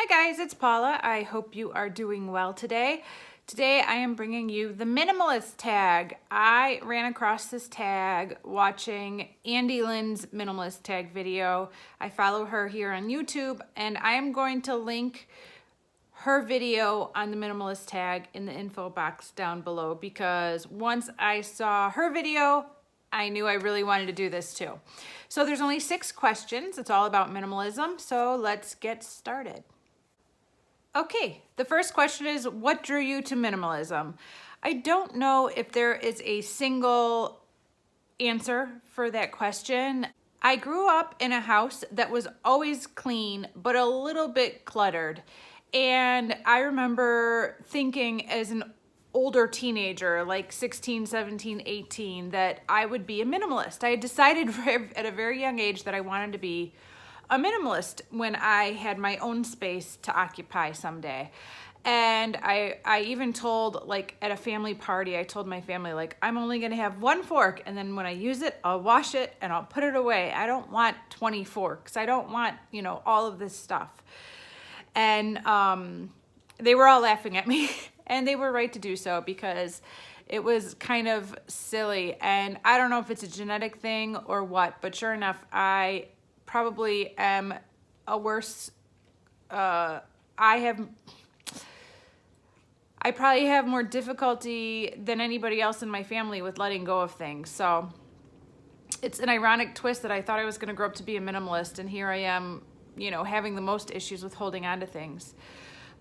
Hi guys, it's Paula. I hope you are doing well today. Today I am bringing you the Minimalist Tag. I ran across this tag watching Andi Lynn's Minimalist Tag video. I follow her here on YouTube and I am going to link her video on the Minimalist Tag in the info box down below because once I saw her video, I knew I really wanted to do this too. So there's only 6 questions. It's all about minimalism. So let's get started. Okay, the first question is, what drew you to minimalism? I don't know if there is a single answer for that question. I grew up in a house that was always clean, but a little bit cluttered. And I remember thinking as an older teenager, like 16, 17, 18, that I would be a minimalist. I had decided at a very young age that I wanted to be a minimalist when I had my own space to occupy someday. And I even told, like at a family party, I told my family, like, I'm only gonna have 1 fork, and then when I use it, I'll wash it and I'll put it away. I don't want 20 forks. I don't want, all of this stuff. And they were all laughing at me and they were right to do so because it was kind of silly. And I don't know if it's a genetic thing or what, but sure enough, I probably am a worse, I probably have more difficulty than anybody else in my family with letting go of things. So it's an ironic twist that I thought I was going to grow up to be a minimalist, and here I am, having the most issues with holding on to things.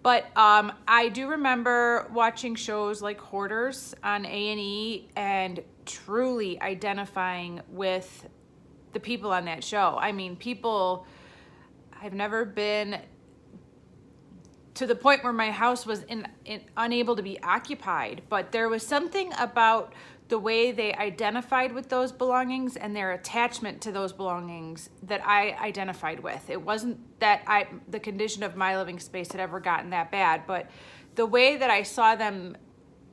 But I do remember watching shows like Hoarders on A&E and truly identifying with the people on that show. I mean, I've never been to the point where my house was unable to be occupied, but there was something about the way they identified with those belongings and their attachment to those belongings that I identified with. It wasn't that the condition of my living space had ever gotten that bad, but the way that I saw them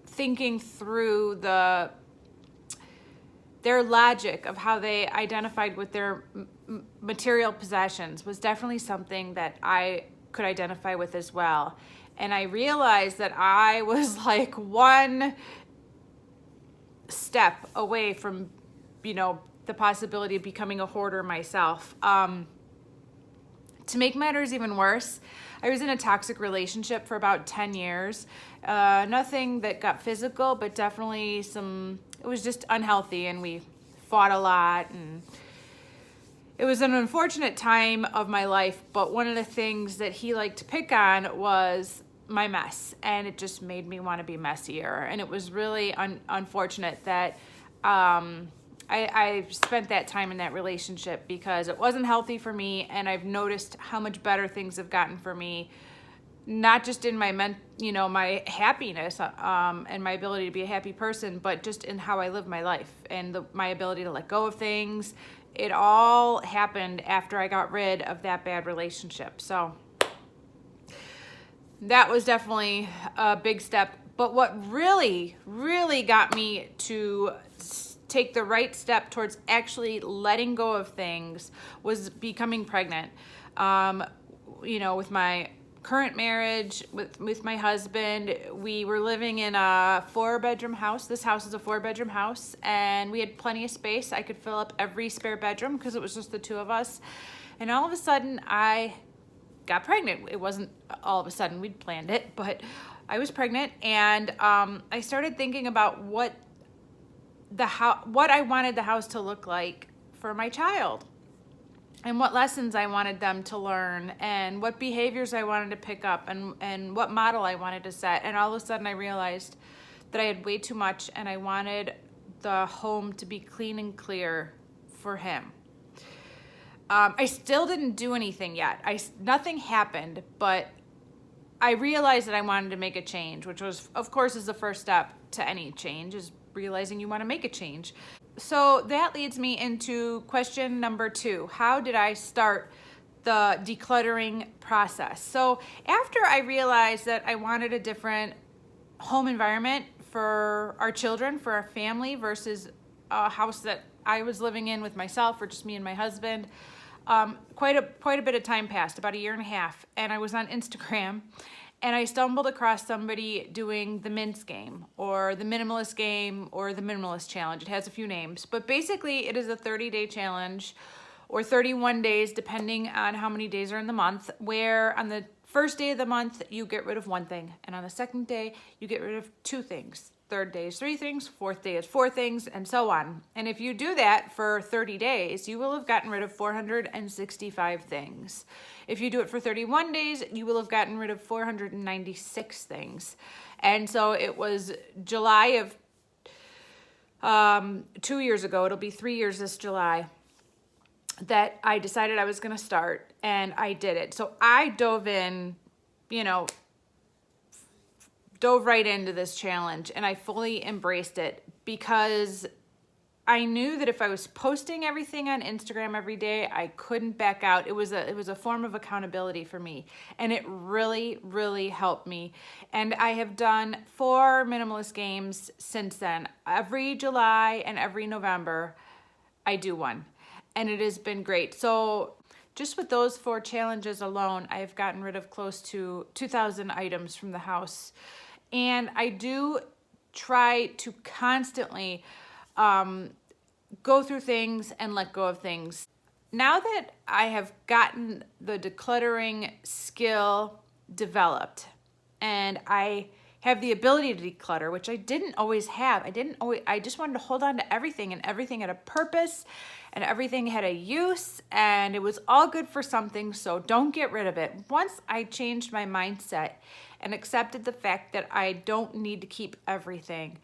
thinking through their logic of how they identified with their material possessions was definitely something that I could identify with as well. And I realized that I was like one step away from, the possibility of becoming a hoarder myself. To make matters even worse, I was in a toxic relationship for about 10 years. Nothing that got physical, but definitely it was just unhealthy, and we fought a lot, and it was an unfortunate time of my life, but one of the things that he liked to pick on was my mess, and it just made me want to be messier. And it was really unfortunate that I spent that time in that relationship because it wasn't healthy for me, and I've noticed how much better things have gotten for me, not just in my my happiness and my ability to be a happy person, but just in how I live my life and my ability to let go of things. It all happened after I got rid of that bad relationship. So that was definitely a big step. But what really, really got me to take the right step towards actually letting go of things was becoming pregnant. With my current marriage, with my husband, we were living in a 4-bedroom house. This house is a 4-bedroom house, and we had plenty of space. I could fill up every spare bedroom because it was just the 2 of us. And all of a sudden, I got pregnant. It wasn't all of a sudden, we'd planned it, but I was pregnant, and I started thinking about what I wanted the house to look like for my child, and what lessons I wanted them to learn, and what behaviors I wanted to pick up, and what model I wanted to set. And all of a sudden I realized that I had way too much, and I wanted the home to be clean and clear for him. I still didn't do anything yet. Nothing happened, but I realized that I wanted to make a change, which was, of course, is the first step to any change, is realizing you want to make a change. So that leads me into question number 2. How did I start the decluttering process? So after I realized that I wanted a different home environment for our children, for our family, versus a house that I was living in with myself or just me and my husband, quite a bit of time passed, about a year and a half, and I was on Instagram, and I stumbled across somebody doing the mince game, or the minimalist game, or the minimalist challenge. It has a few names, but basically it is a 30-day challenge, or 31 days, depending on how many days are in the month, where on the first day of the month, you get rid of one thing, and on the second day, you get rid of two things. Third day is 3 things, fourth day is 4 things, and so on. And if you do that for 30 days, you will have gotten rid of 465 things. If you do it for 31 days, you will have gotten rid of 496 things. And so it was July of 2 years ago, it'll be 3 years this July, that I decided I was gonna start, and I did it. So I dove right into this challenge, and I fully embraced it because I knew that if I was posting everything on Instagram every day, I couldn't back out. It was a form of accountability for me, and it really, really helped me. And I have done 4 minimalist games since then. Every July and every November, I do one, and it has been great. So just with those 4 challenges alone, I've gotten rid of close to 2,000 items from the house. And I do try to constantly go through things and let go of things. Now that I have gotten the decluttering skill developed, and I have the ability to declutter, which I didn't always have. I just wanted to hold on to everything, and everything had a purpose, and everything had a use, and it was all good for something, so don't get rid of it. Once I changed my mindset and accepted the fact that I don't need to keep everything,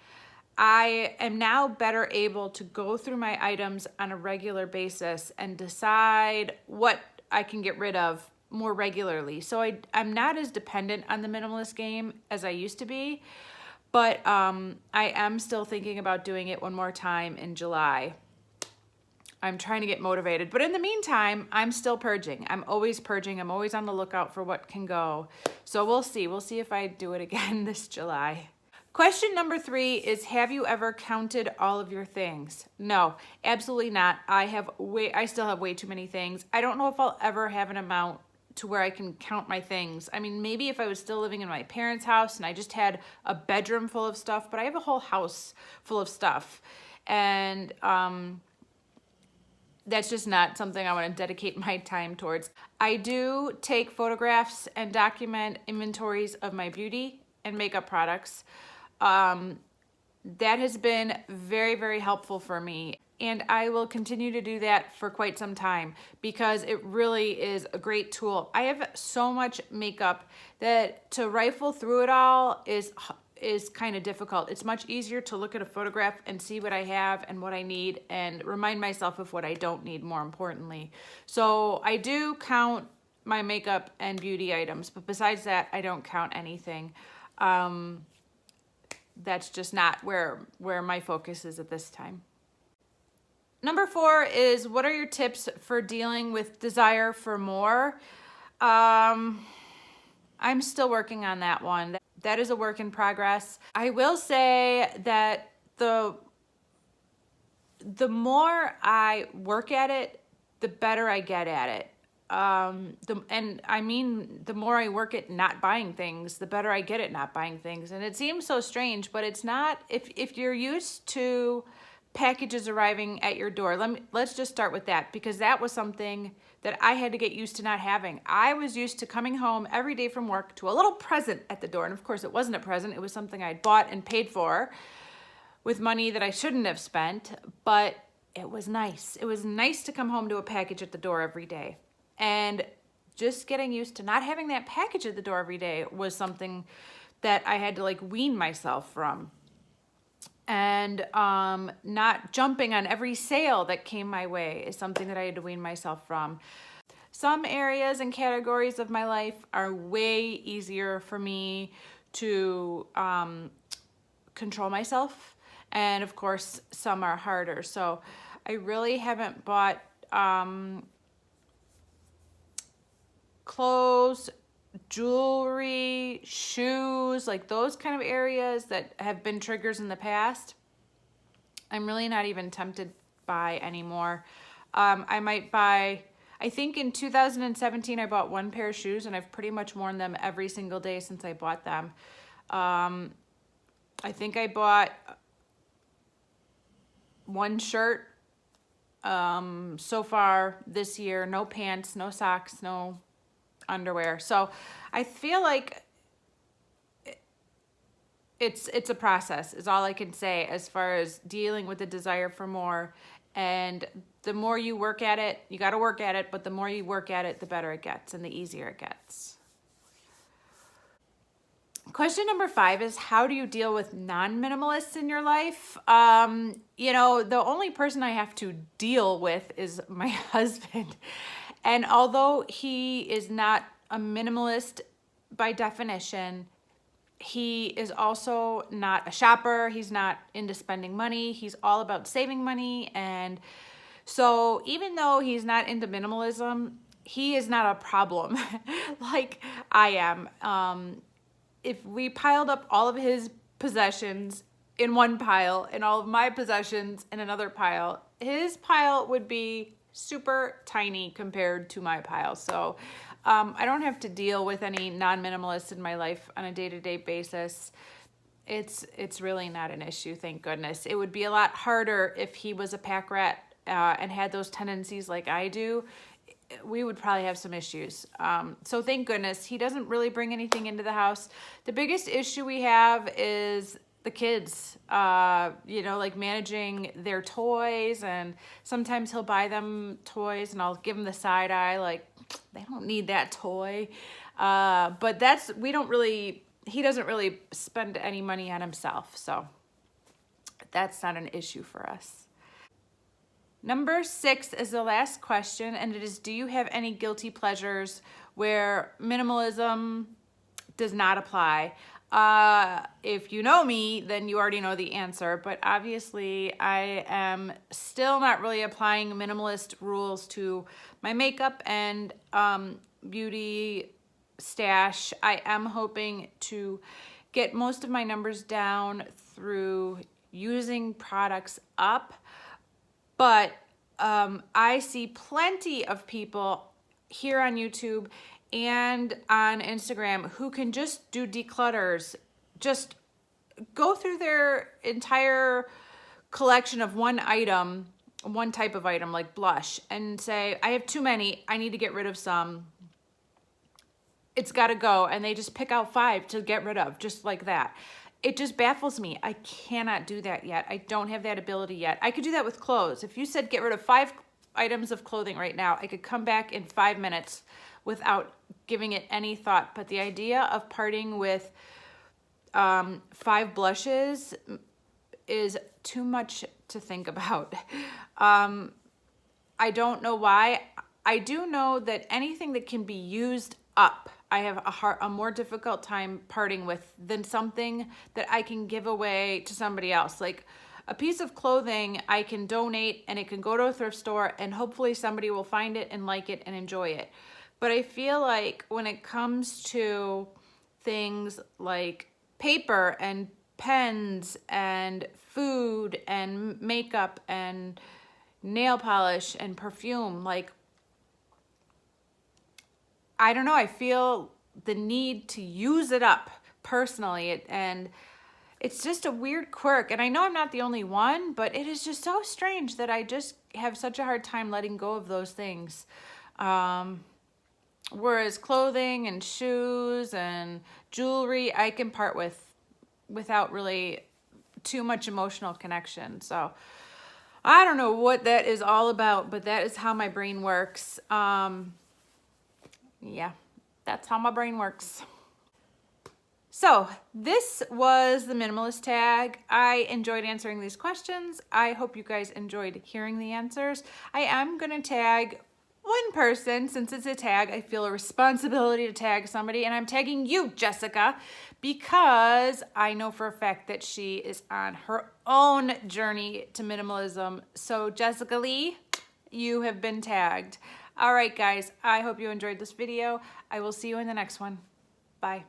I am now better able to go through my items on a regular basis and decide what I can get rid of more regularly. So I'm not as dependent on the minimalist game as I used to be, but I am still thinking about doing it one more time in July. I'm trying to get motivated, but in the meantime, I'm still purging. I'm always purging. I'm always on the lookout for what can go. So we'll see. We'll see if I do it again this July. Question number 3 is, have you ever counted all of your things? No, absolutely not. I still have way too many things. I don't know if I'll ever have an amount to where I can count my things. I mean, maybe if I was still living in my parents' house and I just had a bedroom full of stuff, but I have a whole house full of stuff. And that's just not something I want to dedicate my time towards. I do take photographs and document inventories of my beauty and makeup products. That has been very, very helpful for me. And I will continue to do that for quite some time because it really is a great tool. I have so much makeup that to rifle through it all is kind of difficult. It's much easier to look at a photograph and see what I have and what I need and remind myself of what I don't need, more importantly. So I do count my makeup and beauty items, but besides that, I don't count anything. That's just not where my focus is at this time. Number 4 is, what are your tips for dealing with desire for more? I'm still working on that one. That is a work in progress. I will say that the more I work at it, the better I get at it. The more I work at not buying things, the better I get at not buying things. And it seems so strange, but it's not. If you're used to packages arriving at your door, let's just start with that, because that was something that I had to get used to not having. I was used to coming home every day from work to a little present at the door. And of course it wasn't a present. It was something I'd bought and paid for with money that I shouldn't have spent, but it was nice. It was nice to come home to a package at the door every day. And just getting used to not having that package at the door every day was something that I had to wean myself from. And not jumping on every sale that came my way is something that I had to wean myself from. Some areas and categories of my life are way easier for me to control myself. And of course, some are harder. So I really haven't bought clothes, jewelry, shoes, those kind of areas that have been triggers in the past. I'm really not even tempted by anymore. I I think in 2017 I bought one pair of shoes, and I've pretty much worn them every single day since I bought them. I think I bought one shirt so far this year, no pants, no socks, no underwear. So I feel like it's a process is all I can say as far as dealing with the desire for more. And the more you work at it, you got to work at it, but the more you work at it, the better it gets and the easier it gets. Question number 5 is, how do you deal with non-minimalists in your life? You know, the only person I have to deal with is my husband. And although he is not a minimalist by definition, he is also not a shopper. He's not into spending money. He's all about saving money. And so even though he's not into minimalism, he is not a problem like I am. If we piled up all of his possessions in one pile and all of my possessions in another pile, his pile would be super tiny compared to my pile. So I don't have to deal with any non-minimalists in my life on a day-to-day basis. It's really not an issue, thank goodness. It would be a lot harder if he was a pack rat and had those tendencies like I do. We would probably have some issues. So thank goodness he doesn't really bring anything into the house. The biggest issue we have is the kids, you know, like managing their toys, and sometimes he'll buy them toys and I'll give him the side eye like, they don't need that toy. But he doesn't really spend any money on himself. So that's not an issue for us. Number 6 is the last question, and it is, do you have any guilty pleasures where minimalism does not apply? If you know me, then you already know the answer, but obviously I am still not really applying minimalist rules to my makeup and beauty stash. I am hoping to get most of my numbers down through using products up. But I see plenty of people here on YouTube and on Instagram who can just do declutters, just go through their entire collection of one item, one type of item like blush, and say, I have too many, I need to get rid of some. It's got to go. And they just pick out 5 to get rid of, just like that. It just baffles me. I cannot do that yet. I don't have that ability yet. I could do that with clothes. If you said get rid of 5 items of clothing right now, I could come back in 5 minutes without giving it any thought. But the idea of parting with 5 blushes is too much to think about. I don't know why. I do know that anything that can be used up, I have a more difficult time parting with than something that I can give away to somebody else. Like a piece of clothing I can donate and it can go to a thrift store and hopefully somebody will find it and like it and enjoy it. But I feel like when it comes to things like paper and pens and food and makeup and nail polish and perfume, like, I don't know, I feel the need to use it up personally, and it's just a weird quirk. And I know I'm not the only one, but it is just so strange that I just have such a hard time letting go of those things. Whereas clothing and shoes and jewelry, I can part with without really too much emotional connection. So I don't know what that is all about, but that is how my brain works. Yeah, that's how my brain works. So this was the minimalist tag. I enjoyed answering these questions. I hope you guys enjoyed hearing the answers. I am going to tag one person. Since it's a tag, I feel a responsibility to tag somebody, and I'm tagging you, Jessica, because I know for a fact that she is on her own journey to minimalism. So Jessica Lee, you have been tagged. All right, guys, I hope you enjoyed this video. I will see you in the next one. Bye.